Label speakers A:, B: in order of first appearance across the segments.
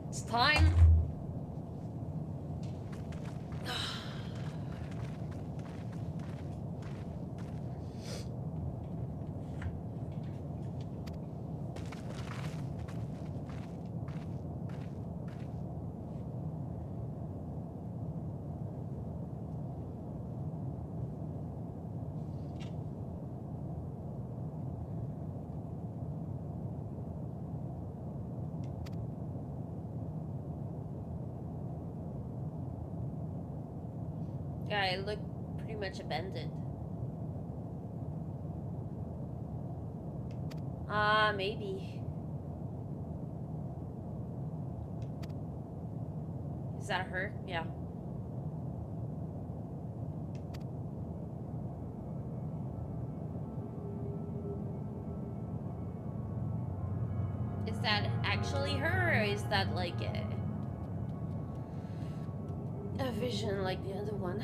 A: It's time. Yeah, it looked pretty much abandoned. Maybe. Is that her? Yeah. Is that actually her, or is that like a vision like the other one?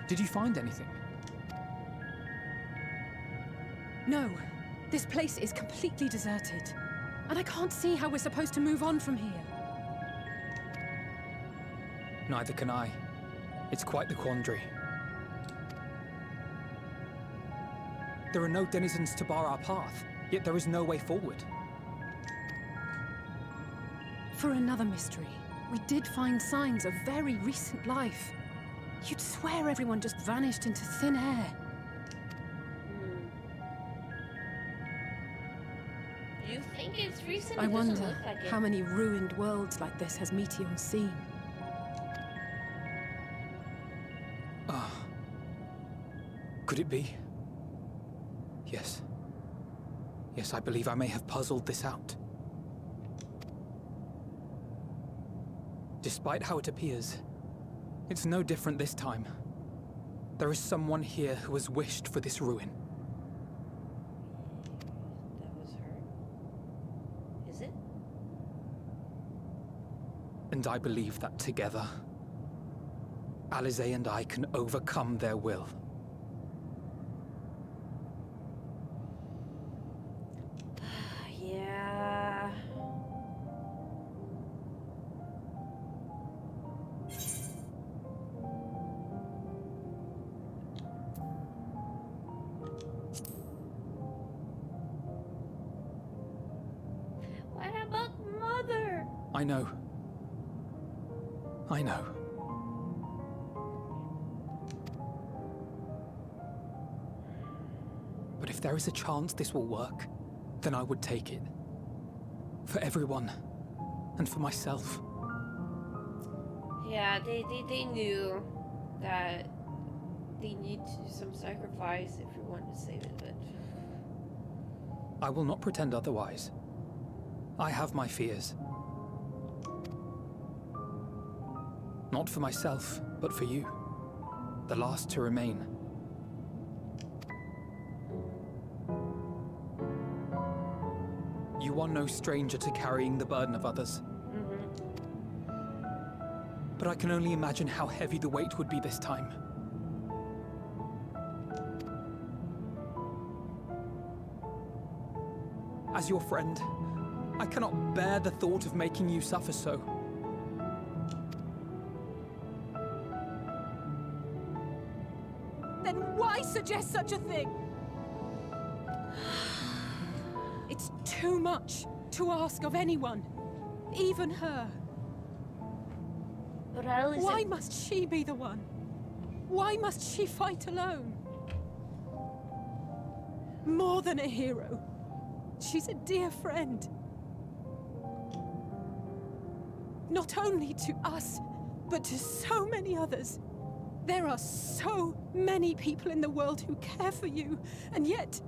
B: Did you find anything?
C: No. This place is completely deserted. And I can't see how we're supposed to move on from here.
B: Neither can I. It's quite the quandary. There are no denizens to bar our path, yet there is no way forward.
C: For another mystery, we did find signs of very recent life. You'd swear everyone just vanished into thin air.
A: You think it's recent?
C: I
A: It doesn't
C: wonder
A: look like it.
C: how many ruined worlds like this has Meteor seen.
B: Could it be? Yes. Yes, I believe I may have puzzled this out. Despite how it appears, it's no different this time. There is someone here who has wished for this ruin.
A: That was her? Is it?
B: And I believe that together, Alize and I can overcome their will.
A: Yeah. What about Mother?
B: I know. I know. But if there is a chance this will work, then I would take it. For everyone. And for myself.
A: Yeah, they knew that they need to do some sacrifice if we want to save it, but...
B: I will not pretend otherwise. I have my fears. Not for myself, but for you. The last to remain. You are no stranger to carrying the burden of others. But I can only imagine how heavy the weight would be this time. As your friend, I cannot bear the thought of making you suffer so.
C: Then why suggest such a thing? It's too much to ask of anyone, even her.
A: But Alice,
C: Why must she be the one? Why must she fight alone? More than a hero, she's a dear friend. Not only to us, but to so many others. There are so many people in the world who care for you, and yet...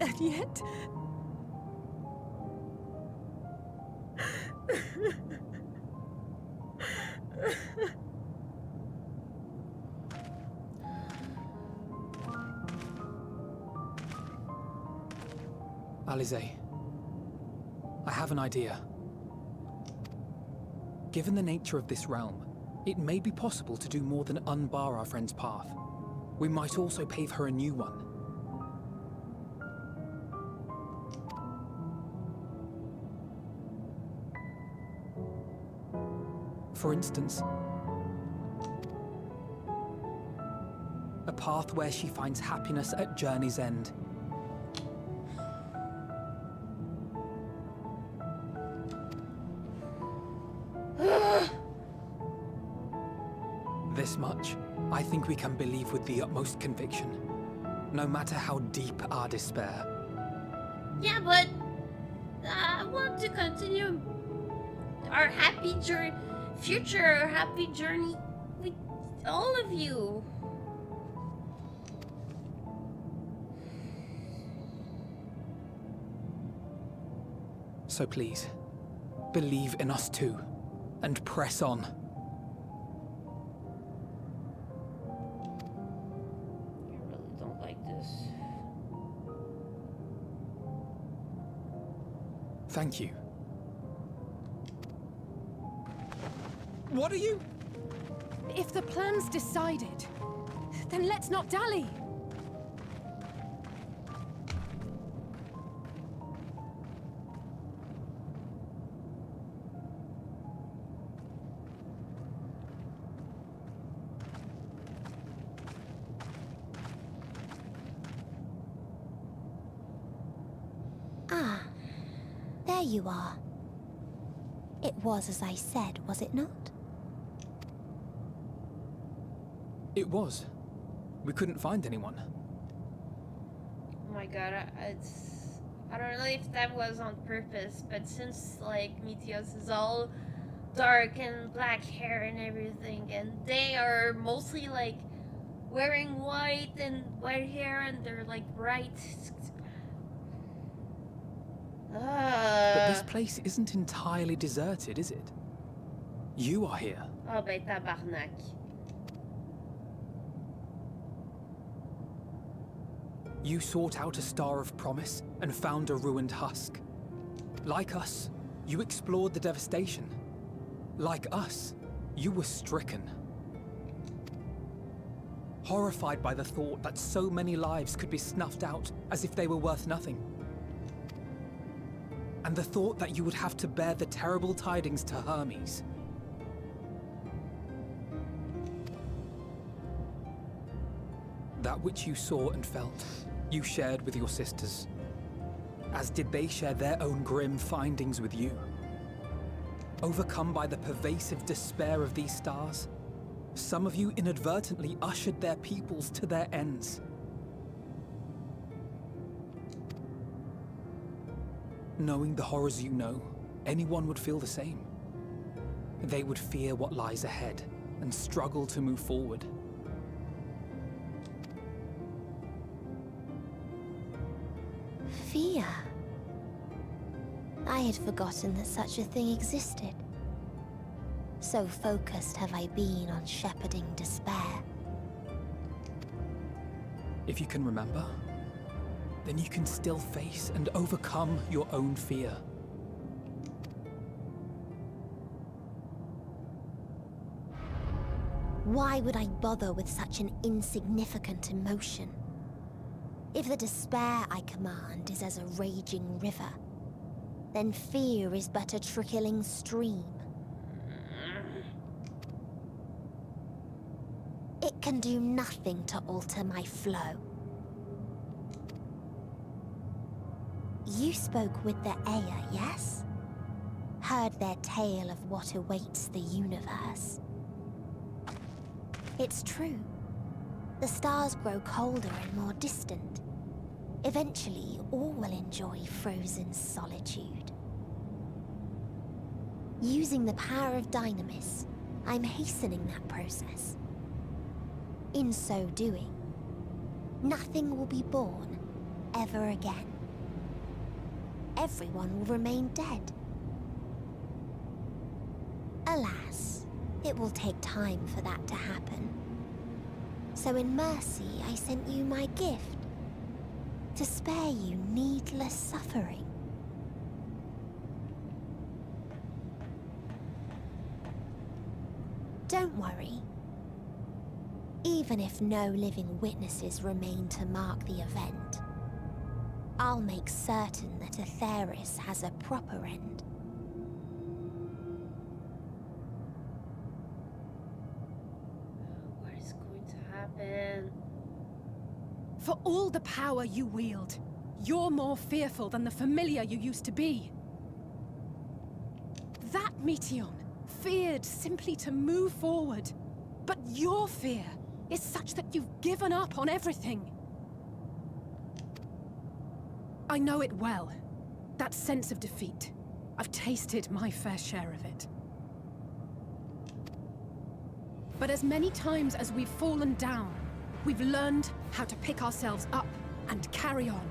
C: And yet...
B: Alize, I have an idea. Given the nature of this realm, it may be possible to do more than unbar our friend's path. We might also pave her a new one. For instance, a path where she finds happiness at journey's end. This much, I think we can believe with the utmost conviction, no matter how deep our despair.
A: yeah, but I want to continue our happy future, happy journey with all of you.
B: So please, believe in us too, and press on.
A: I really don't like this.
B: Thank you. What are you?
C: If the plan's decided, then let's not dally.
D: Ah, there you are. It was as I said, was it not?
B: It was. We couldn't find anyone.
A: Oh my god, I don't know if that was on purpose, but since like Meteos is all dark and black hair and everything, and they are mostly like wearing white and white hair, and they're like bright.
B: But this place isn't entirely deserted, is it? You are here.
A: Oh ben tabarnak.
B: You sought out a star of promise and found a ruined husk. Like us, you explored the devastation. Like us, you were stricken. Horrified by the thought that so many lives could be snuffed out as if they were worth nothing. And the thought that you would have to bear the terrible tidings to Hermes. That which you saw and felt, you shared with your sisters, as did they share their own grim findings with you. Overcome by the pervasive despair of these stars, some of you inadvertently ushered their peoples to their ends. Knowing the horrors you know, anyone would feel the same. They would fear what lies ahead and struggle to move forward.
D: Fear. I had forgotten that such a thing existed. So focused have I been on shepherding despair.
B: If you can remember, then you can still face and overcome your own fear.
D: Why would I bother with such an insignificant emotion? If the despair I command is as a raging river, then fear is but a trickling stream. It can do nothing to alter my flow. You spoke with the Aya, yes? Heard their tale of what awaits the universe. It's true. The stars grow colder and more distant. Eventually, all will enjoy frozen solitude. Using the power of Dynamis, I'm hastening that process. In so doing, nothing will be born ever again. Everyone will remain dead. Alas, it will take time for that to happen. So in mercy, I sent you my gift, to spare you needless suffering. Don't worry. Even if no living witnesses remain to mark the event, I'll make certain that Atheris has a proper end.
A: What is going to happen?
C: For all the power you wield, you're more fearful than the familiar you used to be. That Meteion feared simply to move forward. But your fear is such that you've given up on everything. I know it well. That sense of defeat. I've tasted my fair share of it. But as many times as we've fallen down, we've learned how to pick ourselves up and carry on.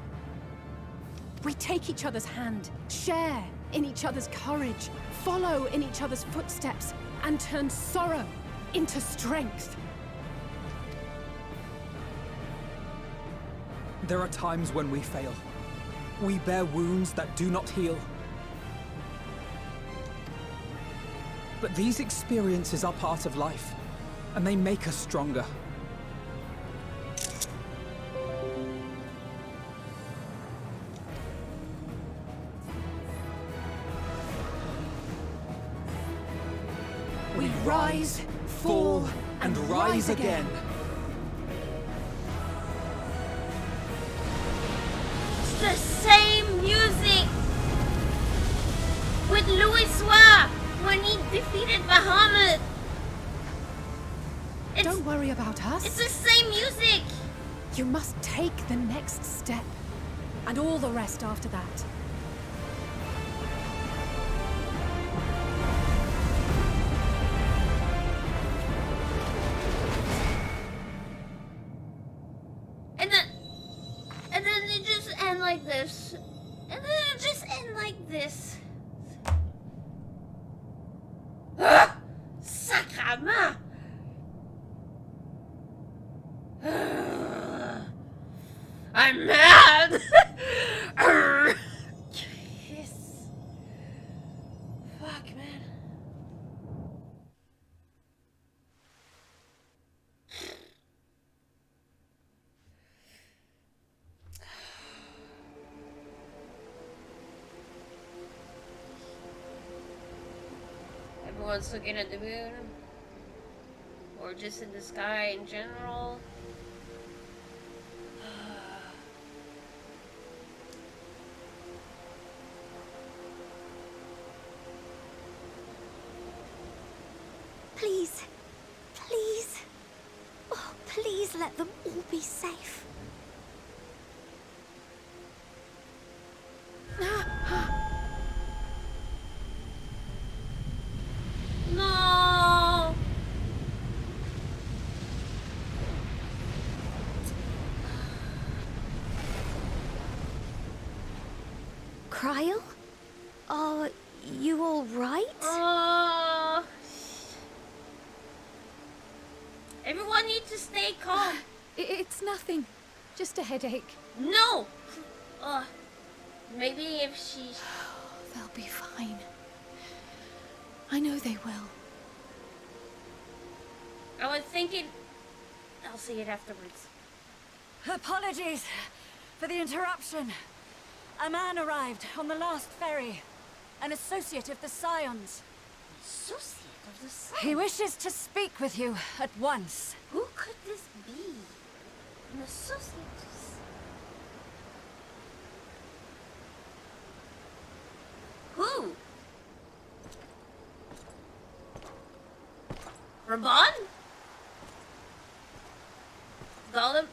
C: We take each other's hand, share in each other's courage, follow in each other's footsteps, and turn sorrow into strength.
B: There are times when we fail. We bear wounds that do not heal. But these experiences are part of life, and they make us stronger.
C: We rise, fall, and rise again.
A: It's the same music with Louis when he defeated Bahamut.
C: Don't worry about us.
A: It's the same music.
C: You must take the next step, and all the rest after that.
A: And then it just end like this. And then it just end like this. Ah! Sacrament! I'm mad! Yes. Fuck, man. Everyone's looking at the moon. Or just in the sky in general.
D: Please, please, oh, please let them all be safe.
A: No!
D: Cryle? Are you all right?
A: Everyone needs to stay calm.
C: It's nothing. Just a headache.
A: No! Maybe if she...
C: They'll be fine. I know they will.
A: I was thinking... I'll see it afterwards.
E: Apologies for the interruption. A man arrived on the last ferry. An associate of the Scions.
A: Associate of the Sun?
E: He wishes to speak with you at once.
A: Who could this be? An associate. Who? Ramon? Golem?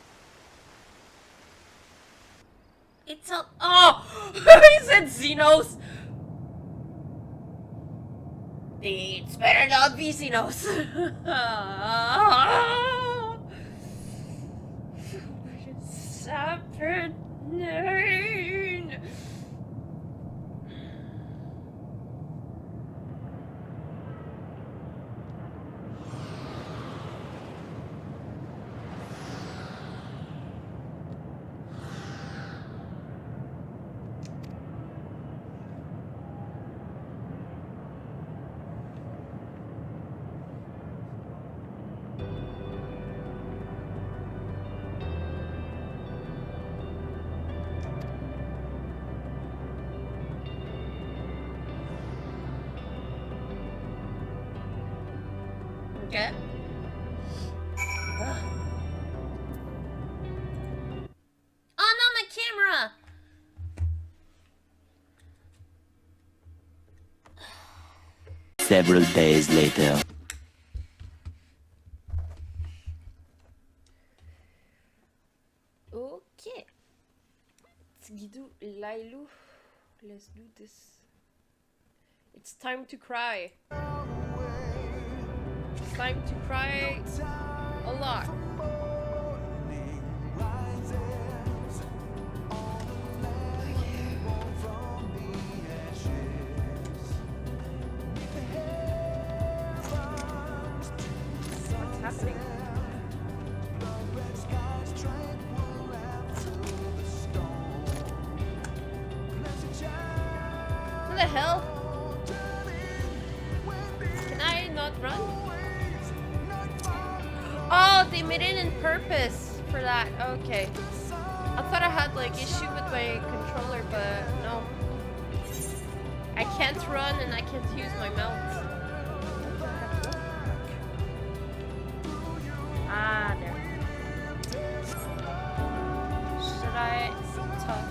A: It's a— oh! He said Xenos! It's better not be Xenos. What is happening? Okay. Oh no, my camera!
F: Several days later.
A: Okay. Guido, Lailu, let's do this. It's time to cry. It's time to cry a lot. What's happening? What the hell? Can I not run? Oh, they made it in purpose for that. Okay. I thought I had like issue with my controller, but no. I can't run and I can't use my mouse. Ah, there. Should I talk?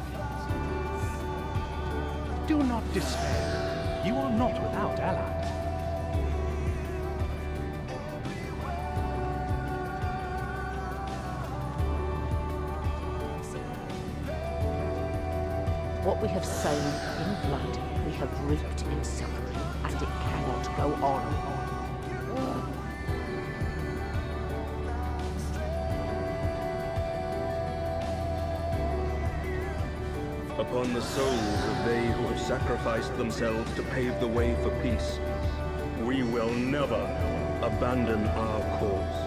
G: Do not despair. You are not without allies.
H: What we have sown in blood, we have reaped in suffering, and it cannot go on.
I: Upon the souls of they who have sacrificed themselves to pave the way for peace, we will never abandon our cause.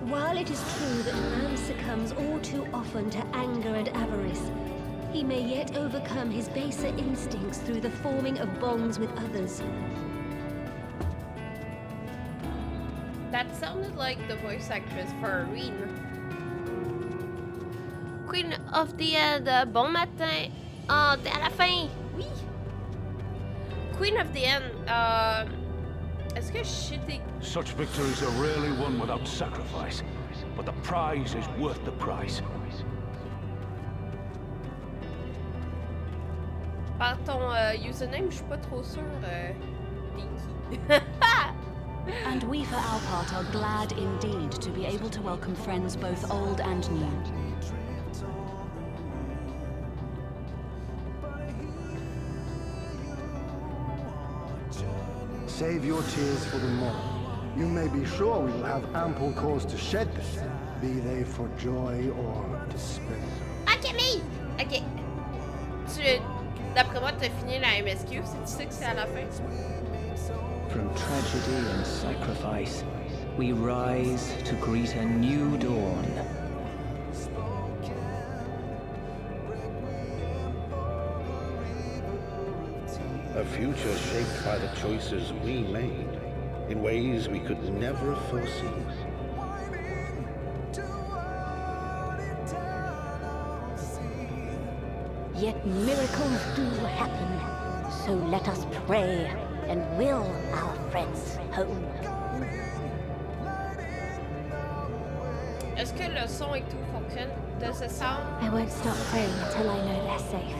J: While it is true that man succumbs all too often to anger and avarice, he may yet overcome his baser instincts through the forming of bonds with others.
A: That sounded like the voice actress for Irene. Queen of the End, bon matin. Oh, t'es à la fin. Oui. Queen of the End, est-ce que je t'ai...
G: Such victories are rarely won without sacrifice, but the prize is worth the price.
A: Par ton username, je suis pas trop sûre. T'es qui?
K: And we for our part are glad indeed to be able to welcome friends both old and new.
L: Save your tears for the morrow. You may be sure we will have ample cause to shed them, be they for joy or despair.
A: Ok, me! Ok. D'après moi, t'as fini la MSQ, c'est tu sais que c'est à la fin.
F: From tragedy and sacrifice, we rise to greet a new dawn.
M: A future shaped by the choices we made, in ways we could never have foreseen.
J: Yet miracles do happen.
H: So let us pray and will our friends home.
A: Est-ce que le son et tout fonctionne? Does it sound?
D: I won't stop praying until I know they're safe.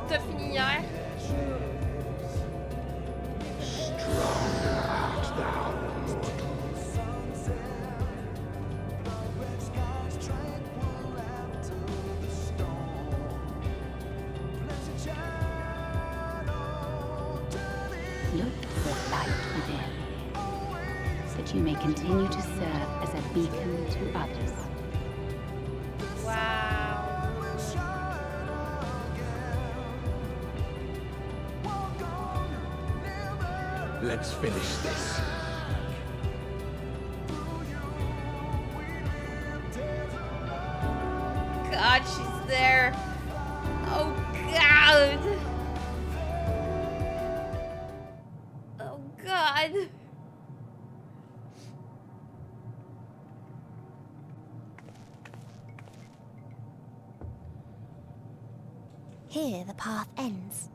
A: T'as fini hier?
K: Look for the light within, that you may continue to serve as a beacon to others.
A: Wow.
G: Let's finish this.
A: God, she's there. Oh God. Oh God.
D: Here the path ends.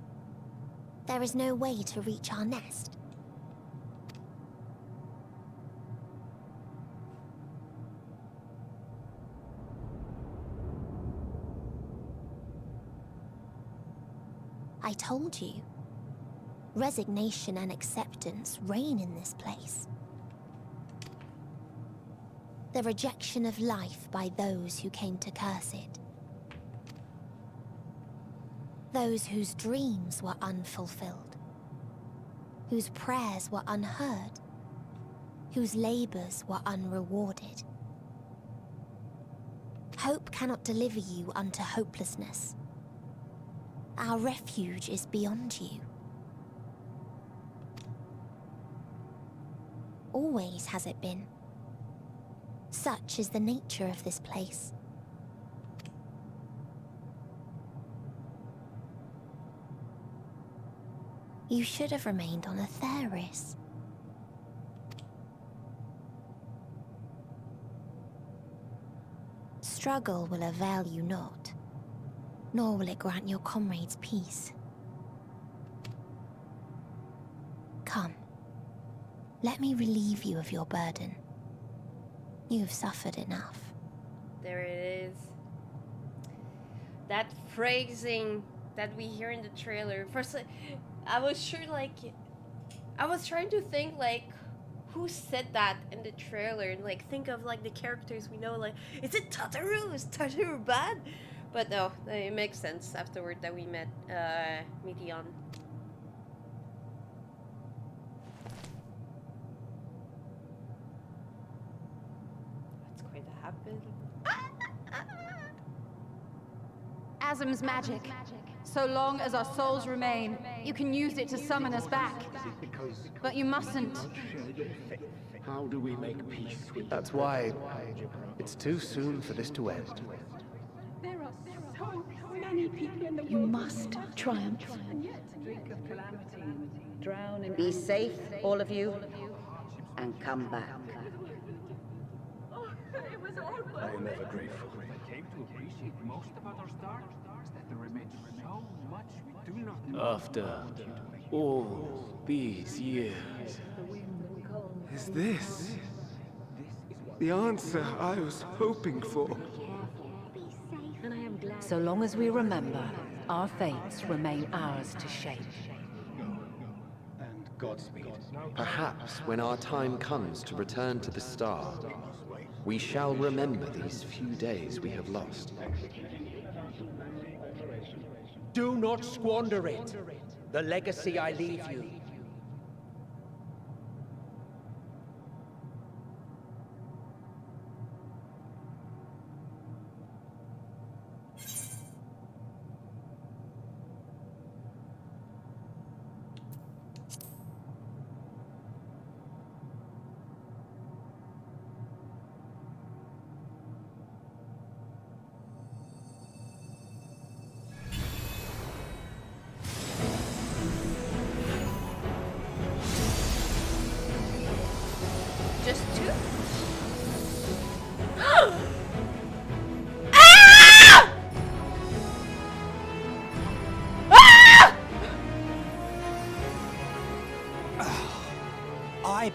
D: There is no way to reach our nest. I told you. Resignation and acceptance reign in this place. The rejection of life by those who came to curse it. Those whose dreams were unfulfilled. Whose prayers were unheard. Whose labors were unrewarded. Hope cannot deliver you unto hopelessness. Our refuge is beyond you. Always has it been. Such is the nature of this place. You should have remained on Atheris. Struggle will avail you not, nor will it grant your comrades peace. Come, let me relieve you of your burden. You have suffered enough.
A: There it is. That phrasing that we hear in the trailer. First, I was sure, like, I was trying to think, like, who said that in the trailer, and like think of like the characters we know. Like, is it Tataru? Is Tataru bad? But no, it makes sense afterward that we met Midian. What's going to happen?
N: Asm's magic. So long as our souls remain, you can use it to summon us back. But you mustn't.
O: How do we make peace with That's why it's too soon for this to end.
N: There are so many people in the world.
H: You must triumph. Be safe, all of you, and come back.
O: I am ever grateful.
G: I came to appreciate most about our stars is that there remains so much we do not know.
O: After all these years, is this the answer I was hoping for?
K: So long as we remember, our fates remain ours to shape.
O: And Godspeed.
P: Perhaps when our time comes to return to the star, we shall remember these few days we have lost.
Q: Do not squander it. The legacy I leave you.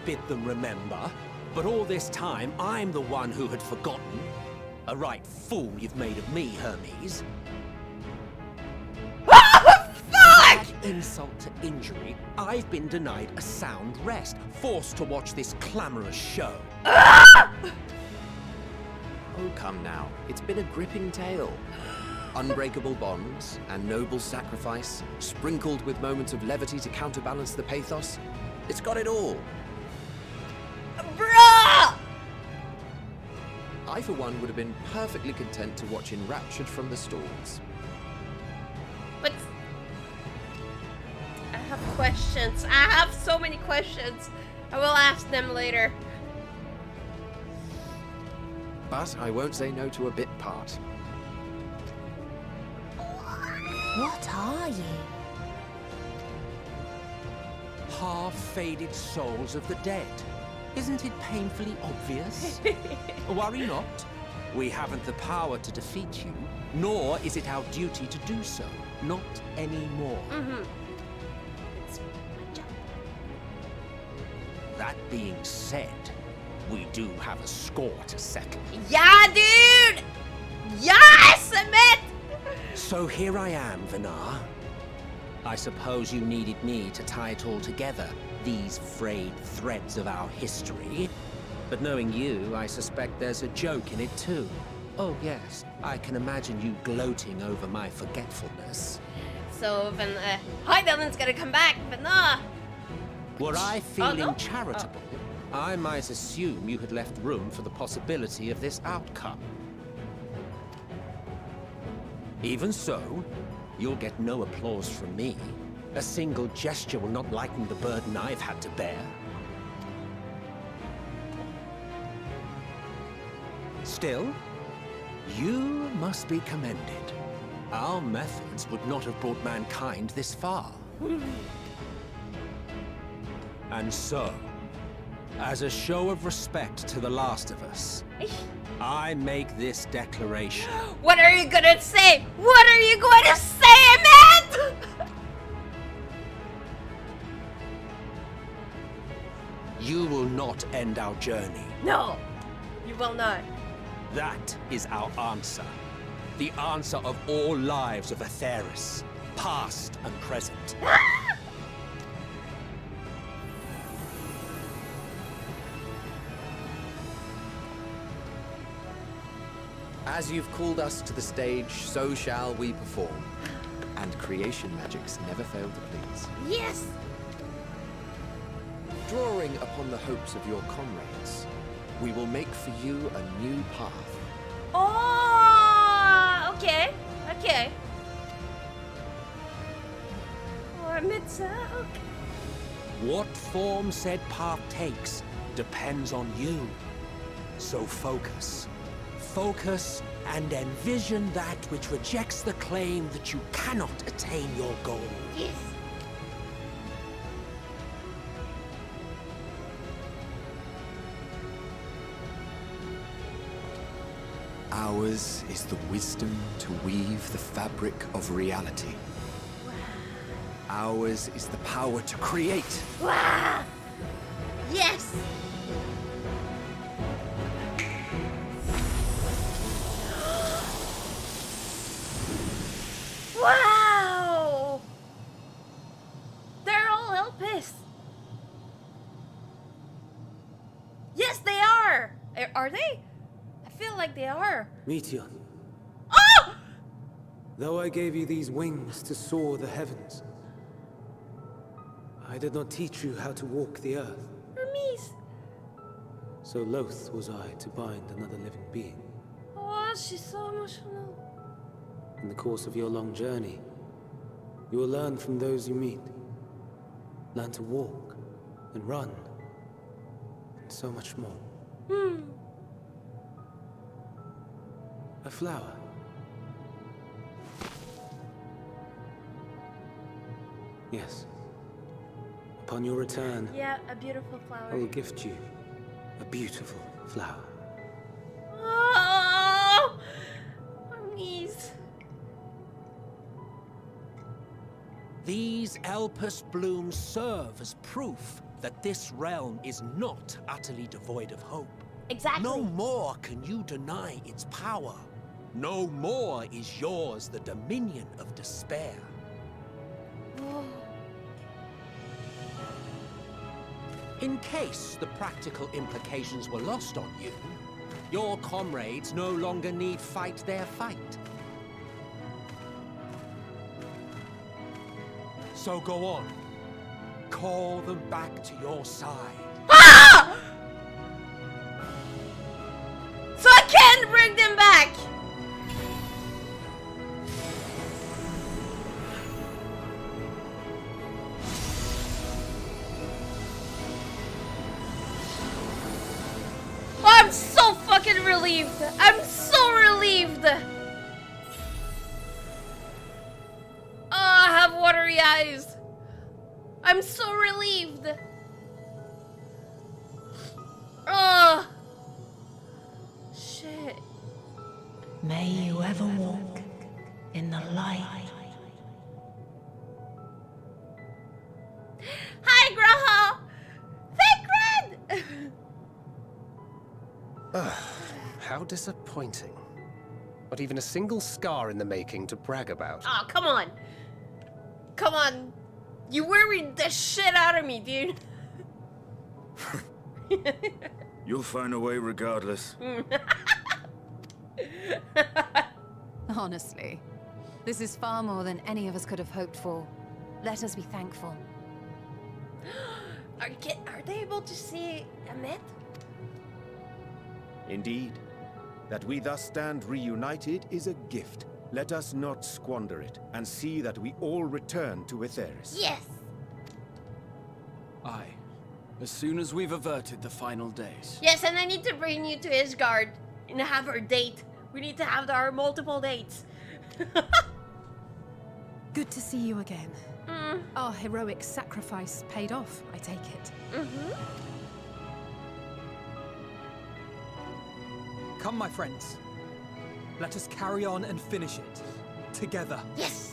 Q: bid them remember, but all this time I'm the one who had forgotten. A right fool you've made of me, Hermes. Add insult to injury, I've been denied a sound rest, forced to watch this clamorous show.
P: Oh, come now. It's been a gripping tale. Unbreakable bonds and noble sacrifice, sprinkled with moments of levity to counterbalance the pathos. It's got it all.
A: Bruh!
P: I, for one, would have been perfectly content to watch enraptured from the stalls.
A: But I have questions. I have so many questions. I will ask them later.
P: But I won't say no to a bit part.
D: What are you?
Q: Half-faded souls of the dead. Isn't it painfully obvious? Worry not. We haven't the power to defeat you, nor is it our duty to do so. Not anymore.
A: It's my job.
Q: That being said, we do have a score to settle.
A: Yeah, dude! Yes, Emet!
Q: So here I am, Vinar. I suppose you needed me to tie it all together, these frayed threads of our history. But knowing you, I suspect there's a joke in it too. Oh yes, I can imagine you gloating over my forgetfulness.
A: So, Heidelman's gonna come back, but nah.
Q: Were I feeling
A: no?
Q: charitable, I might assume you had left room for the possibility of this outcome. Even so, you'll get no applause from me. A single gesture will not lighten the burden I've had to bear. Still, you must be commended. Our methods would not have brought mankind this far. And so, as a show of respect to the last of us, I make this declaration.
A: What are you gonna say? What are you going to say, Emet?
Q: You will not end our journey.
A: No, you will not.
Q: That is our answer. The answer of all lives of Atheris, past and present.
P: As you've called us to the stage, so shall we perform. And creation magics never fail to please.
A: Yes!
P: Drawing upon the hopes of your comrades, we will make for you a new path.
A: Oh, okay, okay. Or Emet-Selch.
Q: What form said path takes depends on you. So focus. Focus and envision that which rejects the claim that you cannot attain your goal.
A: Yes.
P: Ours is the wisdom to weave the fabric of reality. Ours is the power to create.
A: Wow. Yes! Wow! They're all Elpis. Yes, they are! Are they? I feel like they are.
R: Meteion,
A: Oh!
R: though I gave you these wings to soar the heavens, I did not teach you how to walk the earth.
A: Hermes.
R: So loath was I to bind another living being.
A: Oh, she's so emotional.
R: In the course of your long journey, you will learn from those you meet. Learn to walk and run, and so much more. A flower. Yes. Upon your return,
A: Yeah, a beautiful flower.
R: I will gift you a beautiful flower.
A: Oh! Hermes.
Q: These Elpis blooms serve as proof that this realm is not utterly devoid of hope.
A: Exactly.
Q: No more can you deny its power. No more is yours the dominion of despair. In case the practical implications were lost on you, your comrades no longer need fight their fight. So go on. Call them back to your side.
A: Ah! So I can't bring them back! Oh, I'm so fucking relieved! I'm so relieved! Oh, I have watery eyes! I'm so relieved! Oh! Shit.
S: May you ever walk in the light.
A: Hi, Graha! Thank Red!
O: How disappointing. Not even a single scar in the making to brag about.
A: Oh, come on. Come on. You worried the shit out of me, dude.
T: You'll find a way regardless.
N: Honestly, this is far more than any of us could have hoped for. Let us be thankful.
A: Are they able to see Emet?
U: Indeed. That we thus stand reunited is a gift. Let us not squander it, and see that we all return to Etheris.
A: Yes!
V: Aye. As soon as we've averted the final days.
A: Yes, and I need to bring you to Isgard and have our date. We need to have our multiple dates.
C: Good to see you again. Our heroic sacrifice paid off, I take it.
B: Come, my friends. Let us carry on and finish it. Together.
A: Yes!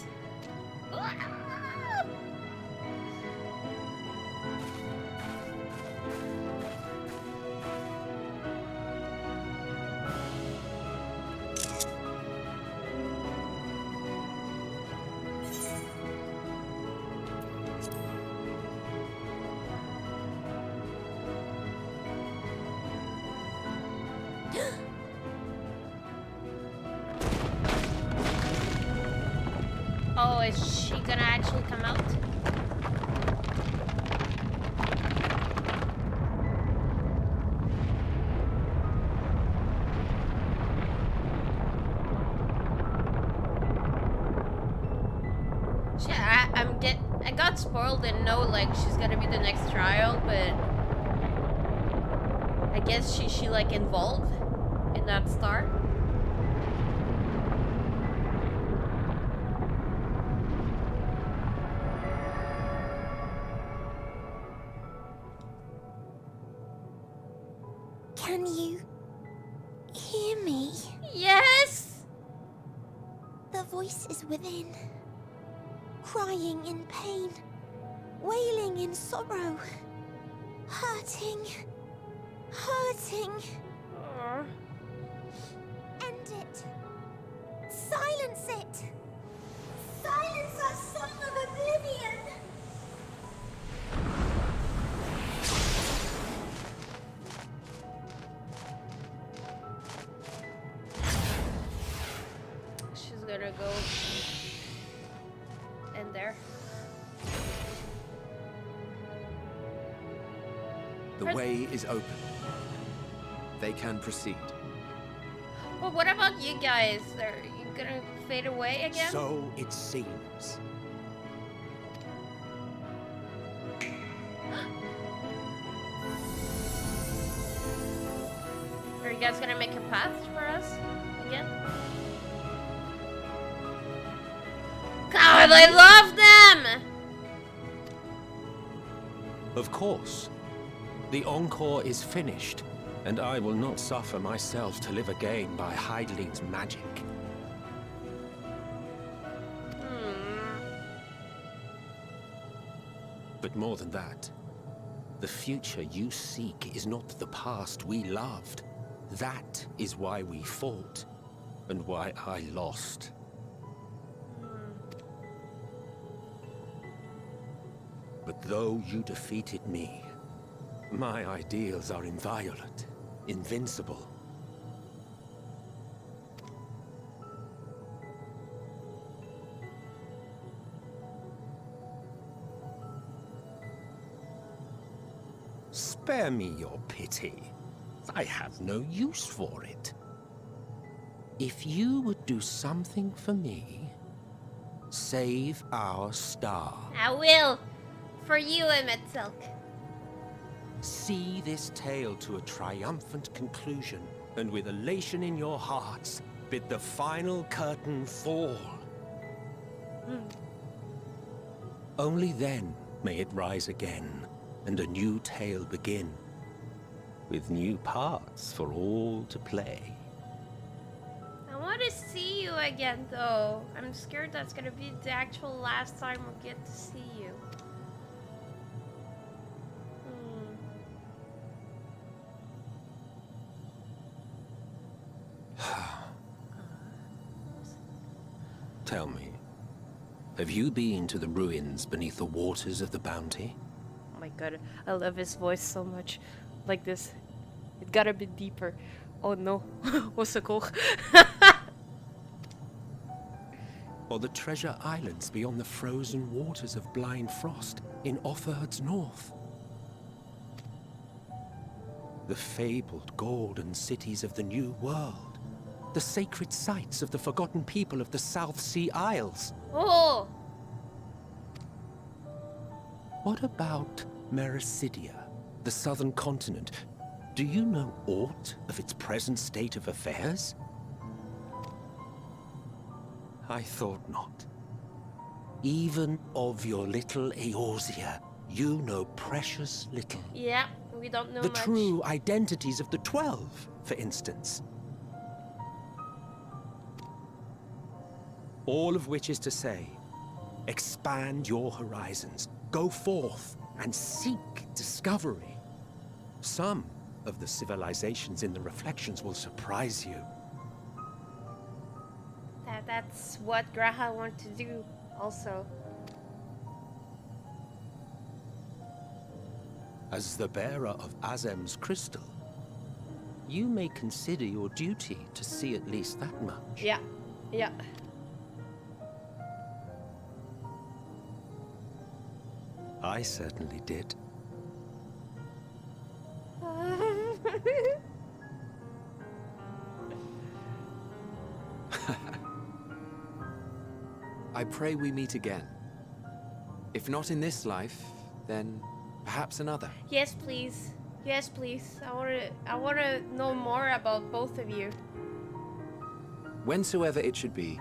A: Oh, is she gonna actually come out? I got spoiled and know like she's gonna be the next trial, but I guess she like involved in that star.
D: Can you hear me?
A: Yes!
D: The voice is within, crying in pain, wailing in sorrow, hurting. End it. Silence it. Silence our song of oblivion.
A: She's gonna go in there.
P: The way is open. They can proceed.
A: Well, what about you guys? Are you gonna fade away again?
Q: So it seems.
A: Are you guys gonna make a path for us again? God, I love them!
Q: Of course. The encore is finished, and I will not suffer myself to live again by Heideling's magic. But more than that, The future you seek is not the past we loved. That is why we fought, and why I lost. But though you defeated me, my ideals are inviolate, invincible. Spare me your pity. I have no use for it. If you would do something for me, save our star.
A: I will. For you, Emet-Selch.
Q: See this tale to a triumphant conclusion, and with elation in your hearts, bid the final curtain fall. Only then may it rise again, and a new tale begin, with new parts for all to play.
A: I want to see you again, though. I'm scared that's gonna be the actual last time we'll get to see you.
Q: Tell me, have you been to the ruins beneath the waters of the Bounty?
A: Oh my god, I love his voice so much. Like this. It got a bit deeper. Oh no. What's the call?
Q: Or the treasure islands beyond the frozen waters of Blind Frost in Offerd's north? The fabled golden cities of the New World. The sacred sites of the forgotten people of the South Sea Isles.
A: Oh!
Q: What about Mericidia, the southern continent? Do you know aught of its present state of affairs? I thought not. Even of your little Eorzea, you know precious little.
A: Yeah, we don't know
Q: the
A: much.
Q: true identities of the 12, for instance. All of which is to say, expand your horizons, go forth and seek discovery. Some of the civilizations in the reflections will surprise you.
A: That's what Graha wants to do, also.
Q: As the bearer of Azem's crystal, you may consider your duty to see at least that much.
A: Yeah, yeah.
Q: I certainly did.
E: I pray we meet again. If not in this life, then perhaps another.
A: Yes, please. Yes, please. I wanna know more about both of you.
E: Whensoever it should be,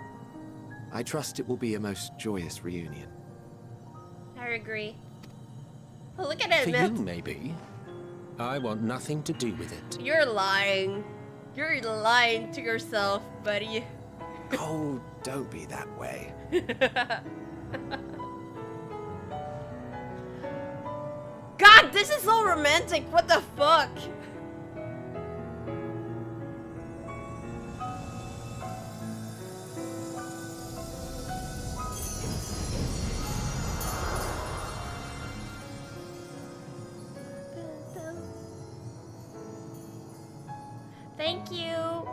E: I trust it will be a most joyous reunion.
A: I agree. Oh, look at it,
Q: For
A: man.
Q: you, maybe. I want nothing to do with it.
A: You're lying. You're lying to yourself, buddy.
E: Oh, don't be that way.
A: God, this is so romantic. What the fuck? Thank you.